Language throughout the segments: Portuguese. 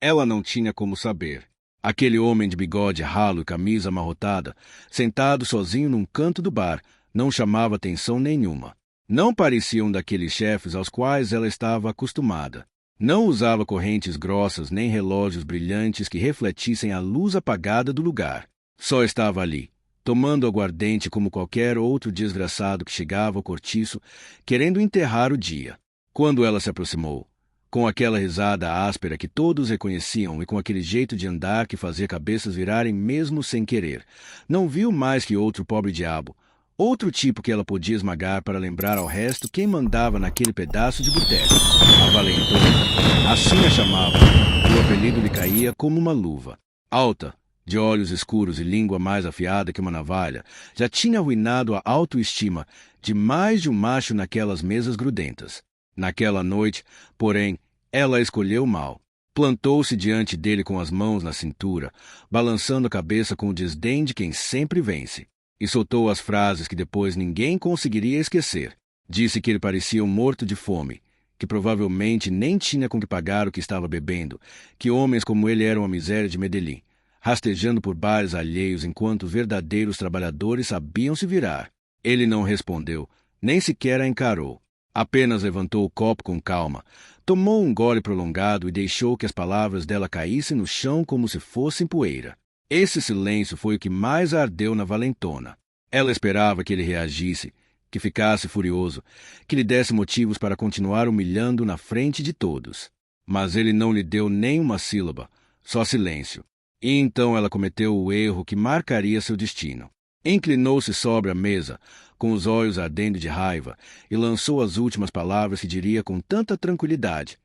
Ela não tinha como saber. Aquele homem de bigode ralo e camisa amarrotada, sentado sozinho num canto do bar, não chamava atenção nenhuma. Não parecia um daqueles chefes aos quais ela estava acostumada. Não usava correntes grossas nem relógios brilhantes que refletissem a luz apagada do lugar. Só estava ali, tomando aguardente como qualquer outro desgraçado que chegava ao cortiço, querendo enterrar o dia. Quando ela se aproximou, com aquela risada áspera que todos reconheciam e com aquele jeito de andar que fazia cabeças virarem mesmo sem querer, não viu mais que outro pobre diabo, outro tipo que ela podia esmagar para lembrar ao resto quem mandava naquele pedaço de boteco. A valentona, assim a chamava, e o apelido lhe caía como uma luva. Alta, de olhos escuros e língua mais afiada que uma navalha, já tinha arruinado a autoestima de mais de um macho naquelas mesas grudentas. Naquela noite, porém, ela escolheu mal. Plantou-se diante dele com as mãos na cintura, balançando a cabeça com o desdém de quem sempre vence. E soltou as frases que depois ninguém conseguiria esquecer. Disse que ele parecia um morto de fome, que provavelmente nem tinha com que pagar o que estava bebendo, que homens como ele eram a miséria de Medellín, rastejando por bares alheios enquanto os verdadeiros trabalhadores sabiam se virar. Ele não respondeu, nem sequer a encarou. Apenas levantou o copo com calma, tomou um gole prolongado e deixou que as palavras dela caíssem no chão como se fossem poeira. Esse silêncio foi o que mais a ardeu na valentona. Ela esperava que ele reagisse, que ficasse furioso, que lhe desse motivos para continuar humilhando na frente de todos. Mas ele não lhe deu nem uma sílaba, só silêncio. E então ela cometeu o erro que marcaria seu destino. Inclinou-se sobre a mesa, com os olhos ardendo de raiva, e lançou as últimas palavras que diria com tanta tranquilidade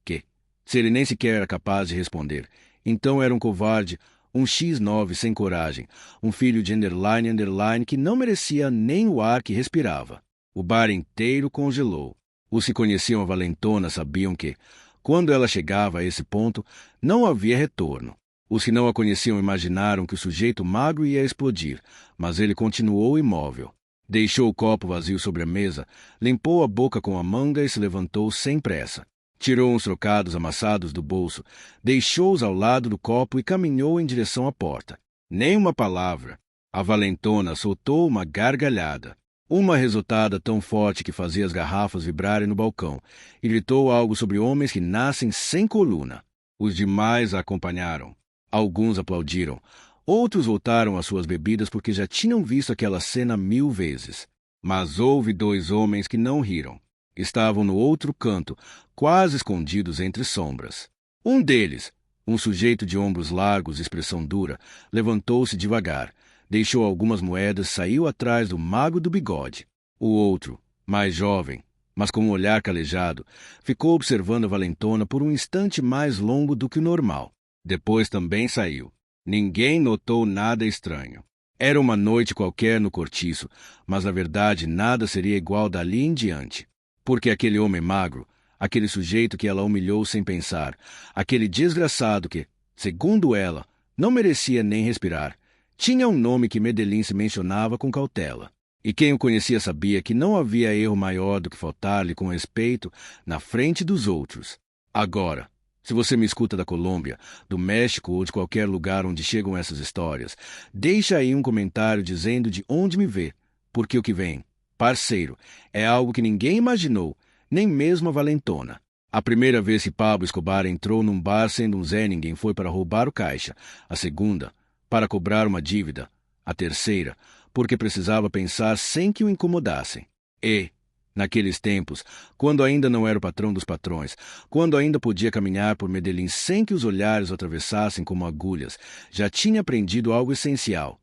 que, se ele nem sequer era capaz de responder, então era um covarde, um X9 sem coragem, um filho de underline que não merecia nem o ar que respirava. O bar inteiro congelou. Os que conheciam a valentona sabiam que, quando ela chegava a esse ponto, não havia retorno. Os que não a conheciam imaginaram que o sujeito magro ia explodir, mas ele continuou imóvel. Deixou o copo vazio sobre a mesa, limpou a boca com a manga e se levantou sem pressa. Tirou uns trocados amassados do bolso, deixou-os ao lado do copo e caminhou em direção à porta. Nem uma palavra. A valentona soltou uma gargalhada. Uma risotada tão forte que fazia as garrafas vibrarem no balcão, e gritou algo sobre homens que nascem sem coluna. Os demais a acompanharam. Alguns aplaudiram. Outros voltaram às suas bebidas porque já tinham visto aquela cena 1000 vezes. Mas houve 2 homens que não riram. Estavam no outro canto, quase escondidos entre sombras. Um deles, um sujeito de ombros largos e expressão dura, levantou-se devagar, deixou algumas moedas e saiu atrás do mago do bigode. O outro, mais jovem, mas com um olhar calejado, ficou observando a valentona por um instante mais longo do que o normal. Depois também saiu. Ninguém notou nada estranho. Era uma noite qualquer no cortiço, mas na verdade nada seria igual dali em diante. Porque aquele homem magro, aquele sujeito que ela humilhou sem pensar, aquele desgraçado que, segundo ela, não merecia nem respirar, tinha um nome que Medellín se mencionava com cautela. E quem o conhecia sabia que não havia erro maior do que faltar-lhe com respeito na frente dos outros. Agora, se você me escuta da Colômbia, do México ou de qualquer lugar onde chegam essas histórias, deixa aí um comentário dizendo de onde me vê, porque o que vem, parceiro, é algo que ninguém imaginou, nem mesmo a valentona. A primeira vez que Pablo Escobar entrou num bar sendo um Zé Ninguém foi para roubar o caixa. A segunda, para cobrar uma dívida. A terceira, porque precisava pensar sem que o incomodassem. E, naqueles tempos, quando ainda não era o patrão dos patrões, quando ainda podia caminhar por Medellín sem que os olhares o atravessassem como agulhas, já tinha aprendido algo essencial,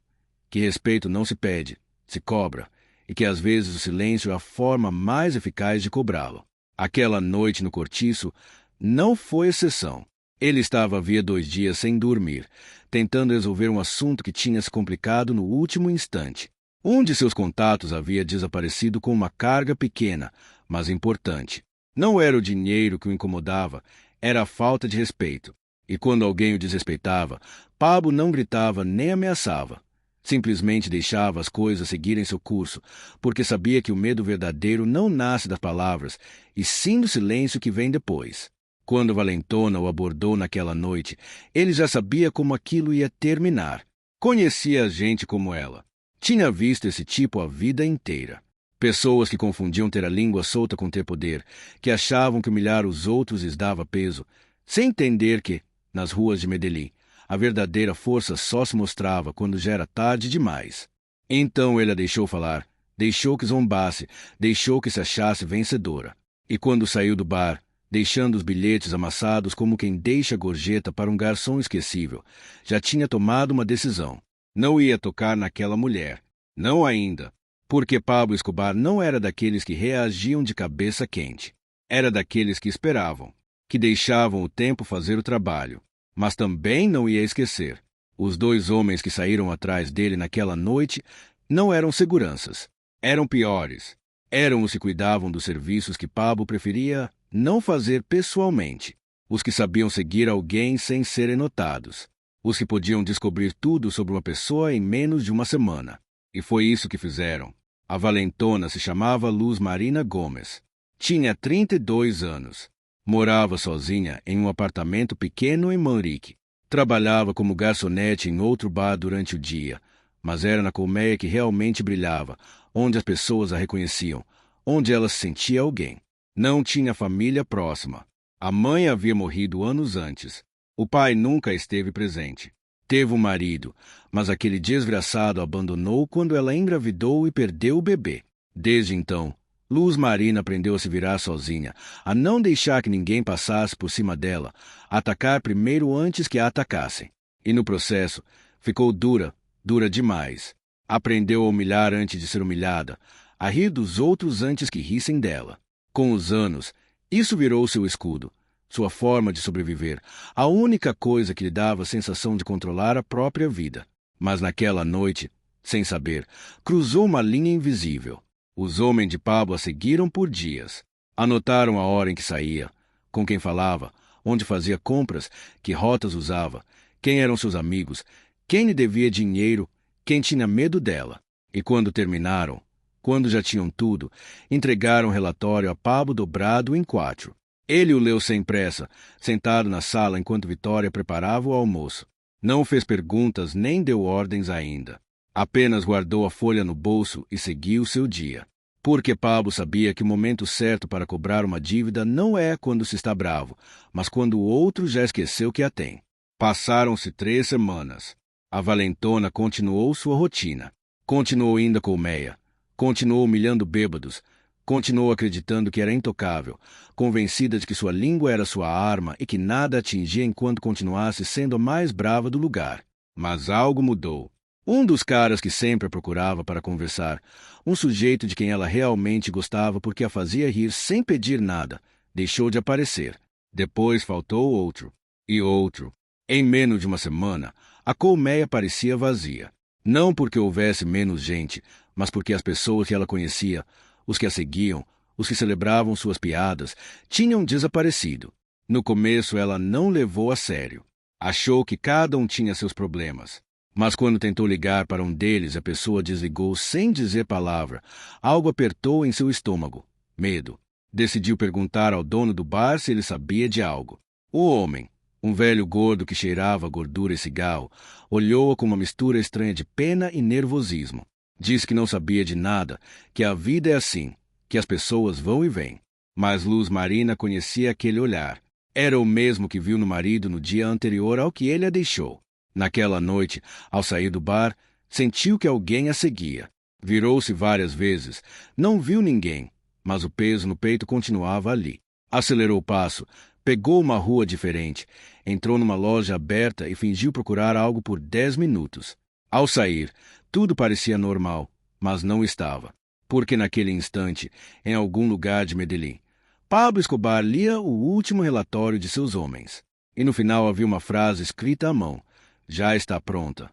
que respeito não se pede, se cobra, e que às vezes o silêncio é a forma mais eficaz de cobrá-lo. Aquela noite no cortiço não foi exceção. Ele estava havia 2 dias sem dormir, tentando resolver um assunto que tinha se complicado no último instante. Um de seus contatos havia desaparecido com uma carga pequena, mas importante. Não era o dinheiro que o incomodava, era a falta de respeito. E quando alguém o desrespeitava, Pablo não gritava nem ameaçava. Simplesmente deixava as coisas seguirem seu curso, porque sabia que o medo verdadeiro não nasce das palavras, e sim do silêncio que vem depois. Quando Valentona o abordou naquela noite, ele já sabia como aquilo ia terminar. Conhecia gente como ela. Tinha visto esse tipo a vida inteira. Pessoas que confundiam ter a língua solta com ter poder, que achavam que humilhar os outros lhes dava peso, sem entender que, nas ruas de Medellín, a verdadeira força só se mostrava quando já era tarde demais. Então ele a deixou falar, deixou que zombasse, deixou que se achasse vencedora. E quando saiu do bar, deixando os bilhetes amassados como quem deixa gorjeta para um garçom esquecível, já tinha tomado uma decisão. Não ia tocar naquela mulher. Não ainda. Porque Pablo Escobar não era daqueles que reagiam de cabeça quente. Era daqueles que esperavam, que deixavam o tempo fazer o trabalho. Mas também não ia esquecer. Os dois homens que saíram atrás dele naquela noite não eram seguranças. Eram piores. Eram os que cuidavam dos serviços que Pablo preferia não fazer pessoalmente. Os que sabiam seguir alguém sem serem notados. Os que podiam descobrir tudo sobre uma pessoa em menos de uma semana. E foi isso que fizeram. A valentona se chamava Luz Marina Gomes. Tinha 32 anos. Morava sozinha em um apartamento pequeno em Manrique. Trabalhava como garçonete em outro bar durante o dia, mas era na colmeia que realmente brilhava, onde as pessoas a reconheciam, onde ela se sentia alguém. Não tinha família próxima. A mãe havia morrido anos antes. O pai nunca esteve presente. Teve um marido, mas aquele desgraçado a abandonou quando ela engravidou e perdeu o bebê. Desde então, Luz Marina aprendeu a se virar sozinha, a não deixar que ninguém passasse por cima dela, a atacar primeiro antes que a atacassem. E no processo, ficou dura, dura demais. Aprendeu a humilhar antes de ser humilhada, a rir dos outros antes que rissem dela. Com os anos, isso virou seu escudo, sua forma de sobreviver, a única coisa que lhe dava a sensação de controlar a própria vida. Mas naquela noite, sem saber, cruzou uma linha invisível. Os homens de Pablo a seguiram por dias. Anotaram a hora em que saía, com quem falava, onde fazia compras, que rotas usava, quem eram seus amigos, quem lhe devia dinheiro, quem tinha medo dela. E quando terminaram, quando já tinham tudo, entregaram o relatório a Pablo dobrado em 4. Ele o leu sem pressa, sentado na sala enquanto Vitória preparava o almoço. Não fez perguntas nem deu ordens ainda. Apenas guardou a folha no bolso e seguiu seu dia. Porque Pablo sabia que o momento certo para cobrar uma dívida não é quando se está bravo, mas quando o outro já esqueceu que a tem. Passaram-se 3 semanas. A valentona continuou sua rotina. Continuou indo à colmeia. Continuou humilhando bêbados. Continuou acreditando que era intocável, convencida de que sua língua era sua arma e que nada atingia enquanto continuasse sendo a mais brava do lugar. Mas algo mudou. Um dos caras que sempre a procurava para conversar, um sujeito de quem ela realmente gostava porque a fazia rir sem pedir nada, deixou de aparecer. Depois faltou outro. E outro. Em menos de uma semana, a colmeia parecia vazia. Não porque houvesse menos gente, mas porque as pessoas que ela conhecia, os que a seguiam, os que celebravam suas piadas, tinham desaparecido. No começo ela não levou a sério. Achou que cada um tinha seus problemas. Mas quando tentou ligar para um deles, a pessoa desligou sem dizer palavra. Algo apertou em seu estômago. Medo. Decidiu perguntar ao dono do bar se ele sabia de algo. O homem, um velho gordo que cheirava gordura e cigarro, olhou-a com uma mistura estranha de pena e nervosismo. Disse que não sabia de nada, que a vida é assim, que as pessoas vão e vêm. Mas Luz Marina conhecia aquele olhar. Era o mesmo que viu no marido no dia anterior ao que ele a deixou. Naquela noite, ao sair do bar, sentiu que alguém a seguia. Virou-se várias vezes. Não viu ninguém, mas o peso no peito continuava ali. Acelerou o passo, pegou uma rua diferente, entrou numa loja aberta e fingiu procurar algo por 10 minutos. Ao sair, tudo parecia normal, mas não estava. Porque naquele instante, em algum lugar de Medellín, Pablo Escobar lia o último relatório de seus homens. E no final havia uma frase escrita à mão. Já está pronta.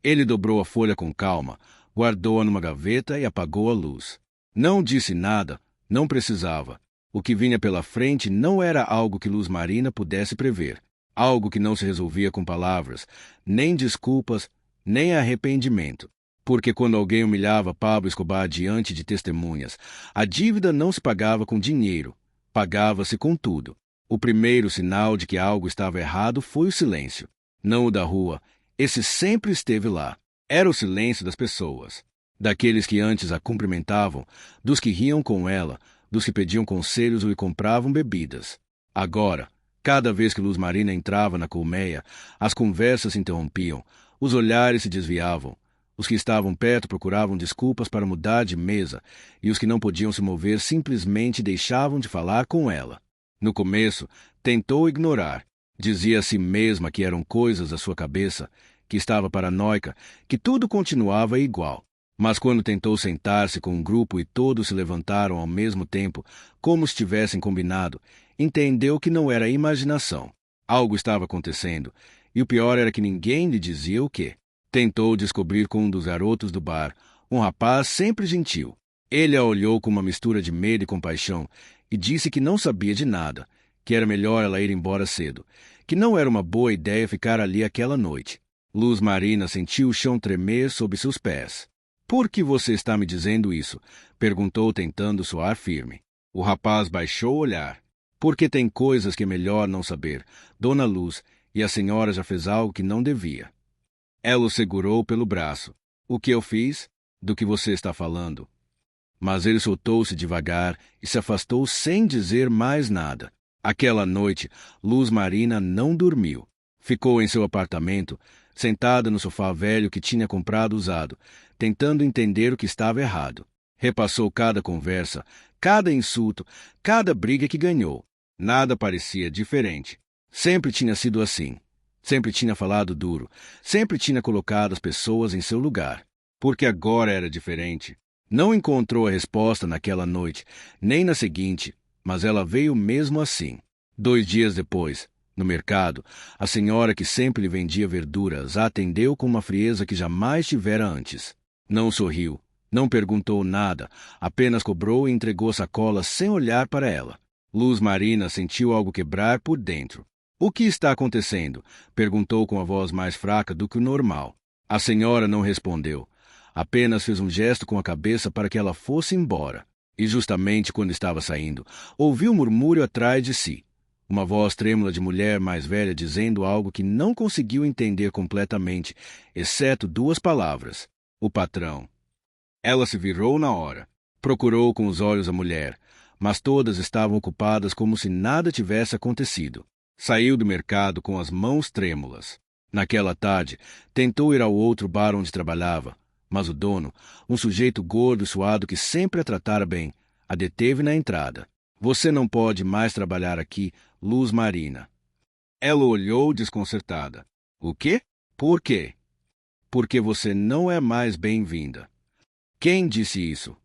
Ele dobrou a folha com calma, guardou-a numa gaveta e apagou a luz. Não disse nada, não precisava. O que vinha pela frente não era algo que Luz Marina pudesse prever. Algo que não se resolvia com palavras, nem desculpas, nem arrependimento. Porque quando alguém humilhava Pablo Escobar diante de testemunhas, a dívida não se pagava com dinheiro, pagava-se com tudo. O primeiro sinal de que algo estava errado foi o silêncio. Não o da rua. Esse sempre esteve lá. Era o silêncio das pessoas. Daqueles que antes a cumprimentavam, dos que riam com ela, dos que pediam conselhos ou lhe compravam bebidas. Agora, cada vez que Luz Marina entrava na colmeia, as conversas se interrompiam, os olhares se desviavam. Os que estavam perto procuravam desculpas para mudar de mesa, e os que não podiam se mover simplesmente deixavam de falar com ela. No começo, tentou ignorar. Dizia a si mesma que eram coisas da sua cabeça, que estava paranoica, que tudo continuava igual. Mas quando tentou sentar-se com um grupo e todos se levantaram ao mesmo tempo, como se tivessem combinado, entendeu que não era imaginação. Algo estava acontecendo, e o pior era que ninguém lhe dizia o quê. Tentou descobrir com um dos garotos do bar, um rapaz sempre gentil. Ele a olhou com uma mistura de medo e compaixão e disse que não sabia de nada, que era melhor ela ir embora cedo, que não era uma boa ideia ficar ali aquela noite. Luz Marina sentiu o chão tremer sob seus pés. "Por que você está me dizendo isso?" perguntou, tentando soar firme. O rapaz baixou o olhar. "Porque tem coisas que é melhor não saber, Dona Luz, e a senhora já fez algo que não devia." Ela o segurou pelo braço. "O que eu fiz? Do que você está falando?" Mas ele soltou-se devagar e se afastou sem dizer mais nada. Aquela noite, Luz Marina não dormiu. Ficou em seu apartamento, sentada no sofá velho que tinha comprado usado, tentando entender o que estava errado. Repassou cada conversa, cada insulto, cada briga que ganhou. Nada parecia diferente. Sempre tinha sido assim. Sempre tinha falado duro. Sempre tinha colocado as pessoas em seu lugar. Porque agora era diferente. Não encontrou a resposta naquela noite, nem na seguinte, mas ela veio mesmo assim. 2 dias depois, no mercado, a senhora que sempre lhe vendia verduras a atendeu com uma frieza que jamais tivera antes. Não sorriu, não perguntou nada, apenas cobrou e entregou a sacola sem olhar para ela. Luz Marina sentiu algo quebrar por dentro. "O que está acontecendo?" perguntou com a voz mais fraca do que o normal. A senhora não respondeu. Apenas fez um gesto com a cabeça para que ela fosse embora. E justamente quando estava saindo, ouviu um murmúrio atrás de si. Uma voz trêmula de mulher mais velha dizendo algo que não conseguiu entender completamente, exceto 2 palavras: "O patrão." Ela se virou na hora. Procurou com os olhos a mulher, mas todas estavam ocupadas como se nada tivesse acontecido. Saiu do mercado com as mãos trêmulas. Naquela tarde, tentou ir ao outro bar onde trabalhava, mas o dono, um sujeito gordo e suado que sempre a tratara bem, a deteve na entrada. "Você não pode mais trabalhar aqui, Luz Marina." Ela olhou desconcertada. "O quê? Por quê?" "Porque você não é mais bem-vinda." "Quem disse isso?"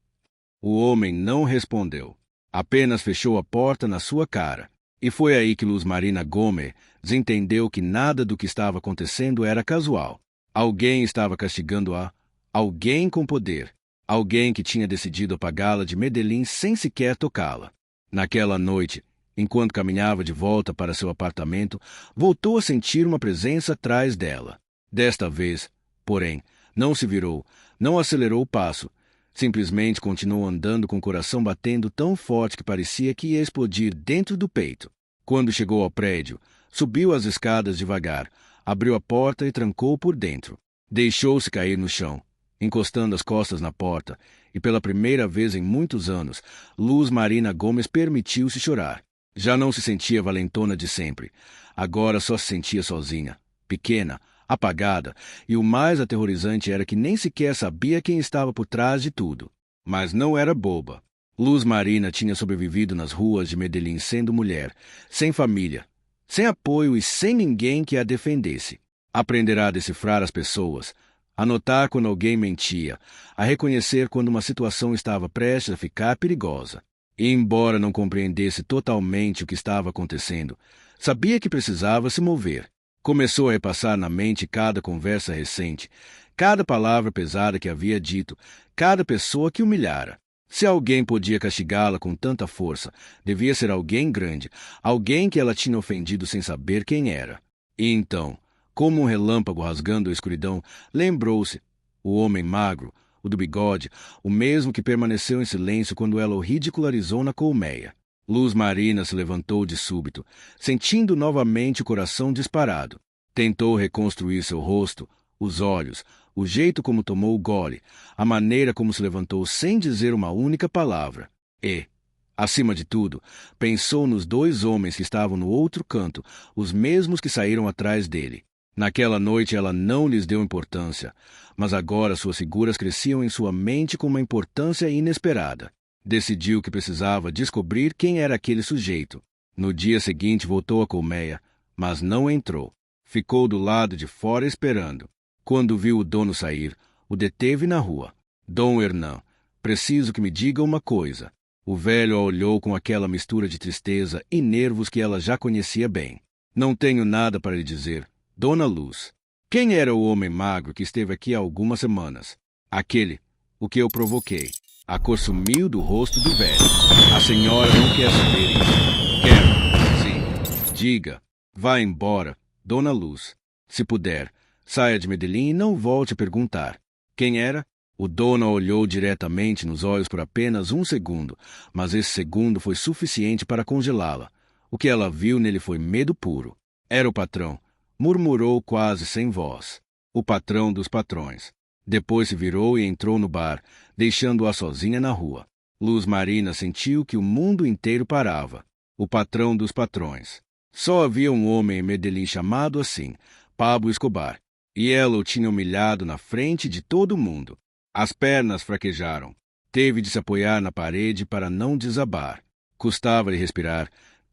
O homem não respondeu. Apenas fechou a porta na sua cara. E foi aí que Luz Marina Gomes entendeu que nada do que estava acontecendo era casual. Alguém estava castigando-a. Alguém com poder. Alguém que tinha decidido apagá-la de Medellín sem sequer tocá-la. Naquela noite, enquanto caminhava de volta para seu apartamento, voltou a sentir uma presença atrás dela. Desta vez, porém, não se virou, não acelerou o passo. Simplesmente continuou andando com o coração batendo tão forte que parecia que ia explodir dentro do peito. Quando chegou ao prédio, subiu as escadas devagar, abriu a porta e trancou por dentro. Deixou-se cair no chão, encostando as costas na porta, e pela primeira vez em muitos anos, Luz Marina Gomes permitiu-se chorar. Já não se sentia valentona de sempre. Agora só se sentia sozinha, pequena, apagada, e o mais aterrorizante era que nem sequer sabia quem estava por trás de tudo. Mas não era boba. Luz Marina tinha sobrevivido nas ruas de Medellín sendo mulher, sem família, sem apoio e sem ninguém que a defendesse. Aprenderá a decifrar as pessoas, a notar quando alguém mentia, a reconhecer quando uma situação estava prestes a ficar perigosa. E embora não compreendesse totalmente o que estava acontecendo, sabia que precisava se mover. Começou a repassar na mente cada conversa recente, cada palavra pesada que havia dito, cada pessoa que humilhara. Se alguém podia castigá-la com tanta força, devia ser alguém grande, alguém que ela tinha ofendido sem saber quem era. E então, como um relâmpago rasgando a escuridão, lembrou-se: o homem magro, o do bigode, o mesmo que permaneceu em silêncio quando ela o ridicularizou na colmeia. Luz Marina se levantou de súbito, sentindo novamente o coração disparado. Tentou reconstruir seu rosto, os olhos, o jeito como tomou o gole, a maneira como se levantou sem dizer uma única palavra. E, acima de tudo, pensou nos dois homens que estavam no outro canto, os mesmos que saíram atrás dele. Naquela noite ela não lhes deu importância, mas agora suas figuras cresciam em sua mente com uma importância inesperada. Decidiu que precisava descobrir quem era aquele sujeito. No dia seguinte voltou à colmeia, mas não entrou. Ficou do lado de fora esperando. Quando viu o dono sair, o deteve na rua. Dom Hernan, preciso que me diga uma coisa. O velho a olhou com aquela mistura de tristeza e nervos que ela já conhecia bem. Não tenho nada para lhe dizer, Dona Luz. Quem era o homem magro que esteve aqui há algumas semanas? Aquele, o que eu provoquei. A cor sumiu do rosto do velho. A senhora não quer saber isso. Quero. Sim. Diga. Vá embora, Dona Luz. Se puder, saia de Medellín e não volte a perguntar. Quem era? O dono a olhou diretamente nos olhos por apenas um segundo, mas esse segundo foi suficiente para congelá-la. O que ela viu nele foi medo puro. Era o patrão. Murmurou quase sem voz. O patrão dos patrões. Depois se virou e entrou no bar, deixando-a sozinha na rua. Luz Marina sentiu que o mundo inteiro parava. O patrão dos patrões. Só havia um homem em Medellín chamado assim, Pablo Escobar, e ela o tinha humilhado na frente de todo mundo. As pernas fraquejaram. Teve de se apoiar na parede para não desabar. Custava-lhe respirar.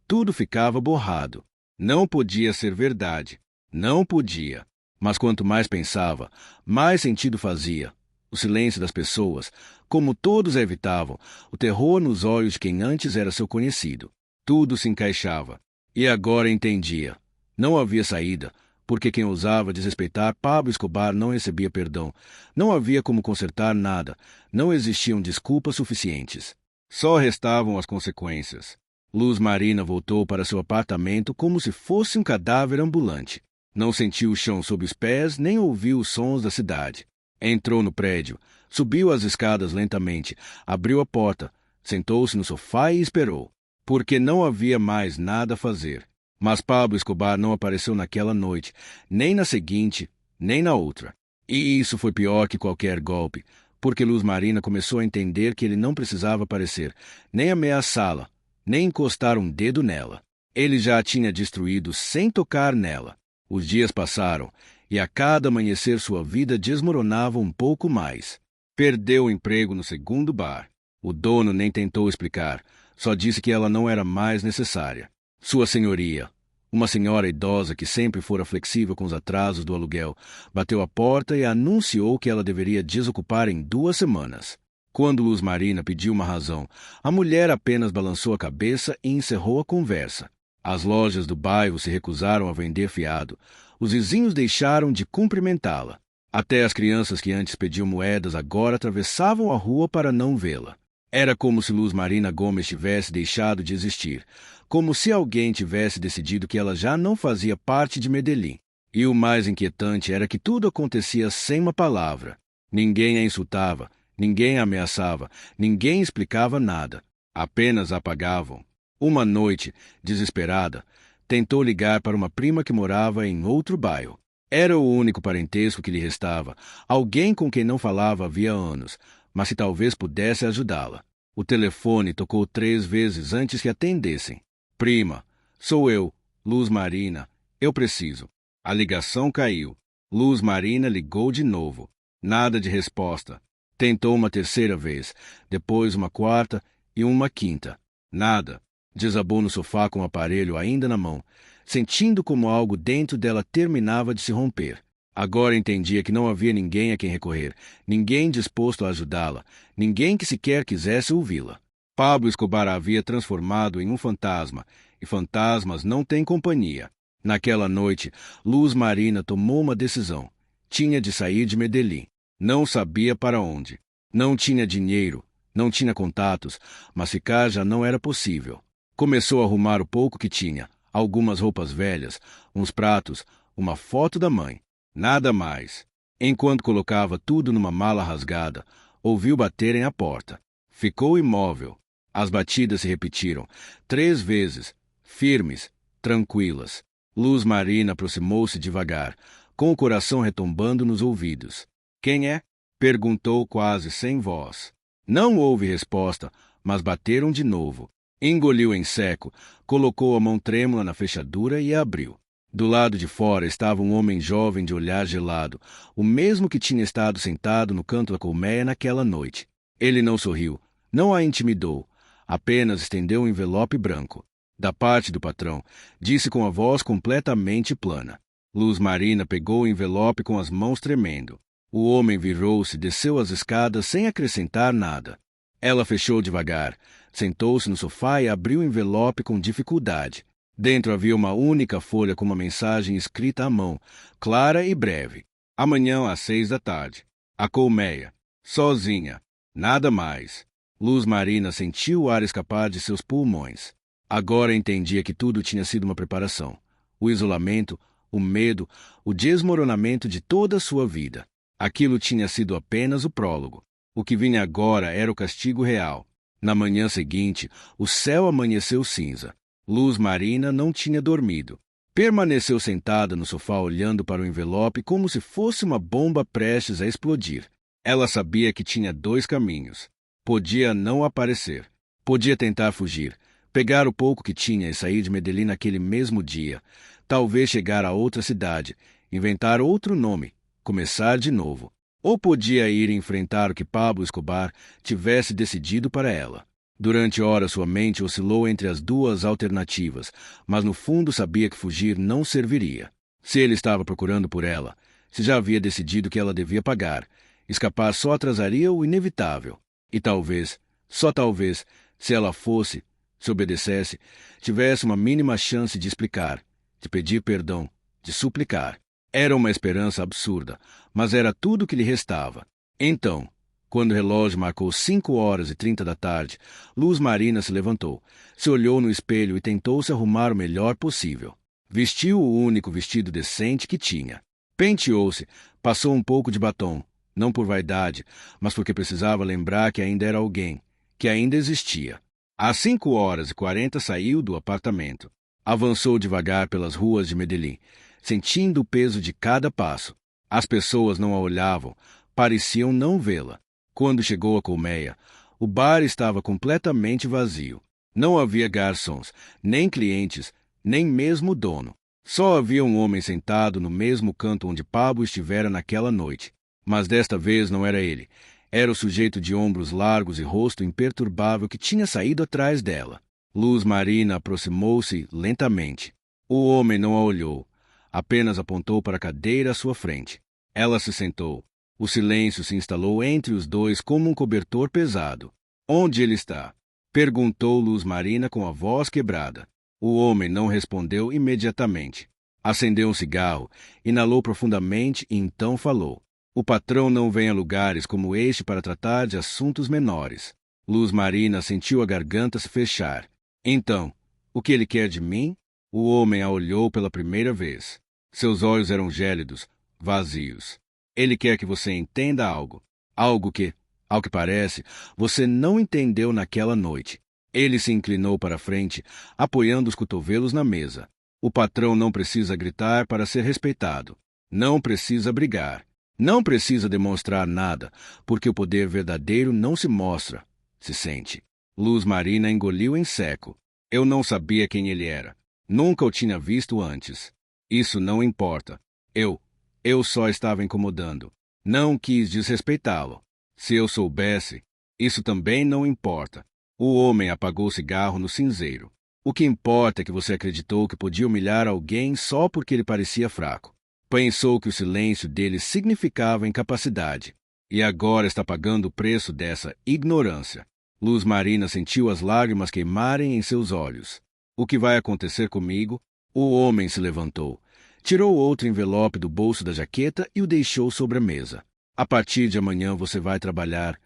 Tudo ficava borrado. Não podia ser verdade. Não podia. Mas quanto mais pensava, mais sentido fazia. O silêncio das pessoas, como todos a evitavam, o terror nos olhos de quem antes era seu conhecido. Tudo se encaixava. E agora entendia. Não havia saída, porque quem ousava desrespeitar Pablo Escobar não recebia perdão. Não havia como consertar nada. Não existiam desculpas suficientes. Só restavam as consequências. Luz Marina voltou para seu apartamento como se fosse um cadáver ambulante. Não sentiu o chão sob os pés, nem ouviu os sons da cidade. Entrou no prédio, subiu as escadas lentamente, abriu a porta, sentou-se no sofá e esperou, porque não havia mais nada a fazer. Mas Pablo Escobar não apareceu naquela noite, nem na seguinte, nem na outra. E isso foi pior que qualquer golpe, porque Luz Marina começou a entender que ele não precisava aparecer, nem ameaçá-la, nem encostar um dedo nela. Ele já a tinha destruído sem tocar nela. Os dias passaram, e a cada amanhecer sua vida desmoronava um pouco mais. Perdeu o emprego no segundo bar. O dono nem tentou explicar, só disse que ela não era mais necessária. Sua senhoria, uma senhora idosa que sempre fora flexível com os atrasos do aluguel, bateu à porta e anunciou que ela deveria desocupar em 2 semanas. Quando Luz Marina pediu uma razão, a mulher apenas balançou a cabeça e encerrou a conversa. As lojas do bairro se recusaram a vender fiado. Os vizinhos deixaram de cumprimentá-la. Até as crianças que antes pediam moedas agora atravessavam a rua para não vê-la. Era como se Luz Marina Gomes tivesse deixado de existir, como se alguém tivesse decidido que ela já não fazia parte de Medellín. E o mais inquietante era que tudo acontecia sem uma palavra. Ninguém a insultava, ninguém a ameaçava, ninguém explicava nada. Apenas a apagavam. Uma noite, desesperada, tentou ligar para uma prima que morava em outro bairro. Era o único parentesco que lhe restava, alguém com quem não falava havia anos, mas que talvez pudesse ajudá-la. O telefone tocou 3 vezes antes que atendessem. Prima, sou eu, Luz Marina, eu preciso. A ligação caiu. Luz Marina ligou de novo. Nada de resposta. Tentou uma 3ª vez, depois uma 4ª e uma 5ª. Nada. Desabou no sofá com o aparelho ainda na mão, sentindo como algo dentro dela terminava de se romper. Agora entendia que não havia ninguém a quem recorrer, ninguém disposto a ajudá-la, ninguém que sequer quisesse ouvi-la. Pablo Escobar a havia transformado em um fantasma, e fantasmas não têm companhia. Naquela noite, Luz Marina tomou uma decisão. Tinha de sair de Medellín. Não sabia para onde. Não tinha dinheiro, não tinha contatos, mas ficar já não era possível. Começou a arrumar o pouco que tinha, algumas roupas velhas, uns pratos, uma foto da mãe. Nada mais. Enquanto colocava tudo numa mala rasgada, ouviu baterem à porta. Ficou imóvel. As batidas se repetiram, 3 vezes, firmes, tranquilas. Luz Marina aproximou-se devagar, com o coração retombando nos ouvidos. Quem é? Perguntou quase sem voz. Não houve resposta, mas bateram de novo. Engoliu em seco, colocou a mão trêmula na fechadura e a abriu. Do lado de fora estava um homem jovem de olhar gelado, o mesmo que tinha estado sentado no canto da colmeia naquela noite. Ele não sorriu, não a intimidou, apenas estendeu um envelope branco. Da parte do patrão, disse com a voz completamente plana. Luz Marina pegou o envelope com as mãos tremendo. O homem virou-se e desceu as escadas sem acrescentar nada. Ela fechou devagar, sentou-se no sofá e abriu o envelope com dificuldade. Dentro havia uma única folha com uma mensagem escrita à mão, clara e breve. Amanhã às 6 da tarde. A colmeia. Sozinha. Nada mais. Luz Marina sentiu o ar escapar de seus pulmões. Agora entendia que tudo tinha sido uma preparação. O isolamento, o medo, o desmoronamento de toda a sua vida. Aquilo tinha sido apenas o prólogo. O que vinha agora era o castigo real. Na manhã seguinte, o céu amanheceu cinza. Luz Marina não tinha dormido. Permaneceu sentada no sofá olhando para o envelope como se fosse uma bomba prestes a explodir. Ela sabia que tinha 2 caminhos. Podia não aparecer. Podia tentar fugir, pegar o pouco que tinha e sair de Medellín naquele mesmo dia. Talvez chegar a outra cidade, inventar outro nome, começar de novo. Ou podia ir enfrentar o que Pablo Escobar tivesse decidido para ela. Durante horas sua mente oscilou entre as 2 alternativas, mas no fundo sabia que fugir não serviria. Se ele estava procurando por ela, se já havia decidido que ela devia pagar, escapar só atrasaria o inevitável. E talvez, só talvez, se ela fosse, se obedecesse, tivesse uma mínima chance de explicar, de pedir perdão, de suplicar. Era uma esperança absurda, mas era tudo o que lhe restava. Então, quando o relógio marcou 5h30 da tarde, Luz Marina se levantou, se olhou no espelho e tentou se arrumar o melhor possível. Vestiu o único vestido decente que tinha. Penteou-se, passou um pouco de batom, não por vaidade, mas porque precisava lembrar que ainda era alguém, que ainda existia. Às 5h40 saiu do apartamento. Avançou devagar pelas ruas de Medellín, sentindo o peso de cada passo. As pessoas não a olhavam, pareciam não vê-la. Quando chegou à colmeia, o bar estava completamente vazio. Não havia garçons, nem clientes, nem mesmo o dono. Só havia um homem sentado no mesmo canto onde Pablo estivera naquela noite. Mas desta vez não era ele. Era o sujeito de ombros largos e rosto imperturbável que tinha saído atrás dela. Luz Marina aproximou-se lentamente. O homem não a olhou, apenas apontou para a cadeira à sua frente. Ela se sentou. O silêncio se instalou entre os dois como um cobertor pesado. Onde ele está? Perguntou Luz Marina com a voz quebrada. O homem não respondeu imediatamente. Acendeu um cigarro, inalou profundamente e então falou. O patrão não vem a lugares como este para tratar de assuntos menores. Luz Marina sentiu a garganta se fechar. Então, o que ele quer de mim? O homem a olhou pela primeira vez. Seus olhos eram gélidos, vazios. Ele quer que você entenda algo. Algo que, ao que parece, você não entendeu naquela noite. Ele se inclinou para a frente, apoiando os cotovelos na mesa. O patrão não precisa gritar para ser respeitado. Não precisa brigar. Não precisa demonstrar nada, porque o poder verdadeiro não se mostra, se sente. Luz Marina engoliu em seco. Eu não sabia quem ele era. Nunca o tinha visto antes. Isso não importa. Eu só estava incomodando. Não quis desrespeitá-lo. Se eu soubesse, isso também não importa. O homem apagou o cigarro no cinzeiro. O que importa é que você acreditou que podia humilhar alguém só porque ele parecia fraco. Pensou que o silêncio dele significava incapacidade. E agora está pagando o preço dessa ignorância. Luz Marina sentiu as lágrimas queimarem em seus olhos. O que vai acontecer comigo? O homem se levantou. Tirou outro envelope do bolso da jaqueta e o deixou sobre a mesa. A partir de amanhã você vai trabalhar,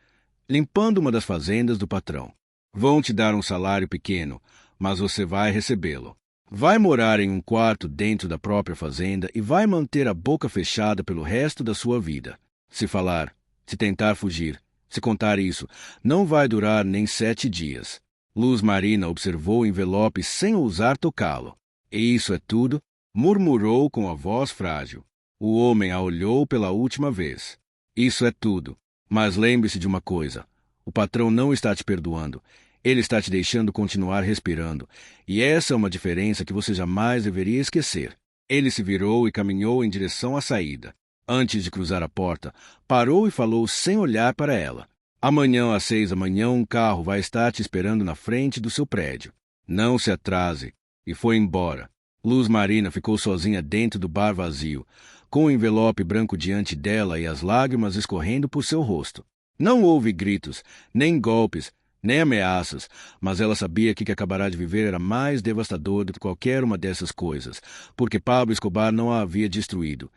limpando uma das fazendas do patrão. Vão te dar um salário pequeno, mas você vai recebê-lo. Vai morar em um quarto dentro da própria fazenda e vai manter a boca fechada pelo resto da sua vida. Se falar, se tentar fugir, se contar isso, não vai durar nem 7 dias. Luz Marina observou o envelope sem ousar tocá-lo. E isso é tudo? Murmurou com a voz frágil. O homem a olhou pela última vez. Isso é tudo. Mas lembre-se de uma coisa. O patrão não está te perdoando. Ele está te deixando continuar respirando. E essa é uma diferença que você jamais deveria esquecer. Ele se virou e caminhou em direção à saída. Antes de cruzar a porta, parou e falou sem olhar para ela. Amanhã às 6 da manhã um carro vai estar te esperando na frente do seu prédio. Não se atrase. E foi embora. Luz Marina ficou sozinha dentro do bar vazio, com o envelope branco diante dela e as lágrimas escorrendo por seu rosto. Não houve gritos, nem golpes, nem ameaças, mas ela sabia que o que acabará de viver era mais devastador do que qualquer uma dessas coisas, porque Pablo Escobar não a havia destruído.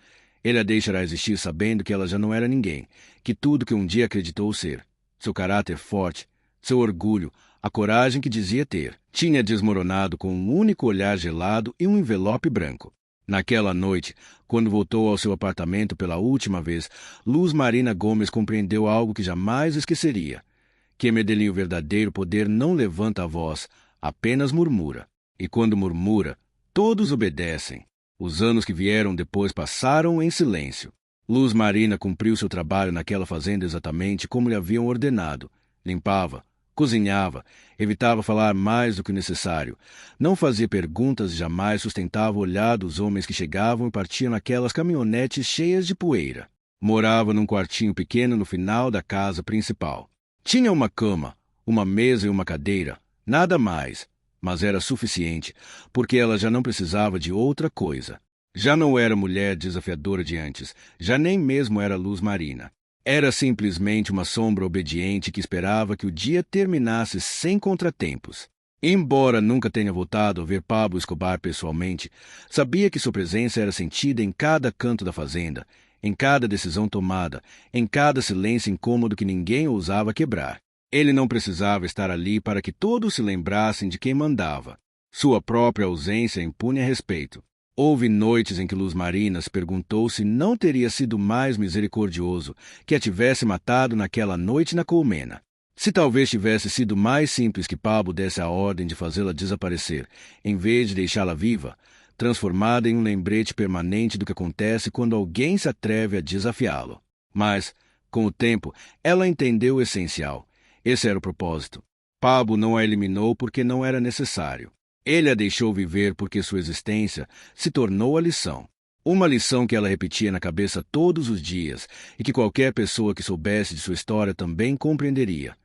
Ele a deixará existir sabendo que ela já não era ninguém, que tudo que um dia acreditou ser, seu caráter forte, seu orgulho, a coragem que dizia ter, tinha desmoronado com um único olhar gelado e um envelope branco. Naquela noite, quando voltou ao seu apartamento pela última vez, Luz Marina Gomes compreendeu algo que jamais esqueceria. Que Medellín, o verdadeiro poder, não levanta a voz, apenas murmura. E quando murmura, todos obedecem. Os anos que vieram depois passaram em silêncio. Luz Marina cumpriu seu trabalho naquela fazenda exatamente como lhe haviam ordenado. Limpava, cozinhava, evitava falar mais do que o necessário. Não fazia perguntas e jamais sustentava o olhar dos homens que chegavam e partiam naquelas caminhonetes cheias de poeira. Morava num quartinho pequeno no final da casa principal. Tinha uma cama, uma mesa e uma cadeira, nada mais, mas era suficiente, porque ela já não precisava de outra coisa. Já não era a mulher desafiadora de antes, já nem mesmo era Luz Marina. Era simplesmente uma sombra obediente que esperava que o dia terminasse sem contratempos. Embora nunca tenha voltado a ver Pablo Escobar pessoalmente, sabia que sua presença era sentida em cada canto da fazenda, em cada decisão tomada, em cada silêncio incômodo que ninguém ousava quebrar. Ele não precisava estar ali para que todos se lembrassem de quem mandava. Sua própria ausência impunha respeito. Houve noites em que Luz Marina se perguntou se não teria sido mais misericordioso que a tivesse matado naquela noite na colmena. Se talvez tivesse sido mais simples que Pablo desse a ordem de fazê-la desaparecer, em vez de deixá-la viva, transformada em um lembrete permanente do que acontece quando alguém se atreve a desafiá-lo. Mas, com o tempo, ela entendeu o essencial. Esse era o propósito. Pablo não a eliminou porque não era necessário. Ele a deixou viver porque sua existência se tornou a lição. Uma lição que ela repetia na cabeça todos os dias e que qualquer pessoa que soubesse de sua história também compreenderia.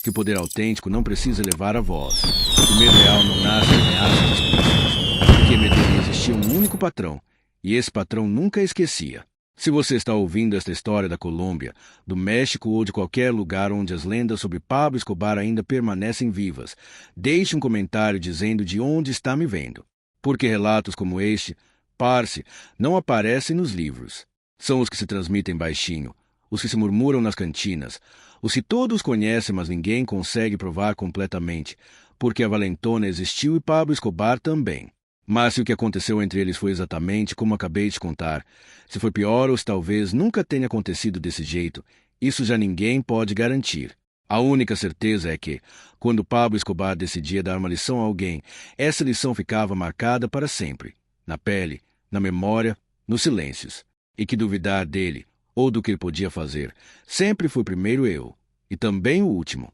Que o poder autêntico não precisa elevar a voz. Que o medo real não nasce de ameaças explícitas. Porque em Medellín existia um único patrão, e esse patrão nunca a esquecia. Se você está ouvindo esta história da Colômbia, do México ou de qualquer lugar onde as lendas sobre Pablo Escobar ainda permanecem vivas, deixe um comentário dizendo de onde está me vendo. Porque relatos como este, parce, não aparecem nos livros. São os que se transmitem baixinho, os que se murmuram nas cantinas, os que todos conhecem, mas ninguém consegue provar completamente, porque a valentona existiu e Pablo Escobar também. Mas se o que aconteceu entre eles foi exatamente como acabei de contar, se foi pior ou se talvez nunca tenha acontecido desse jeito, isso já ninguém pode garantir. A única certeza é que, quando Pablo Escobar decidia dar uma lição a alguém, essa lição ficava marcada para sempre, na pele, na memória, nos silêncios. E que duvidar dele, ou do que ele podia fazer, sempre foi primeiro eu, e também o último.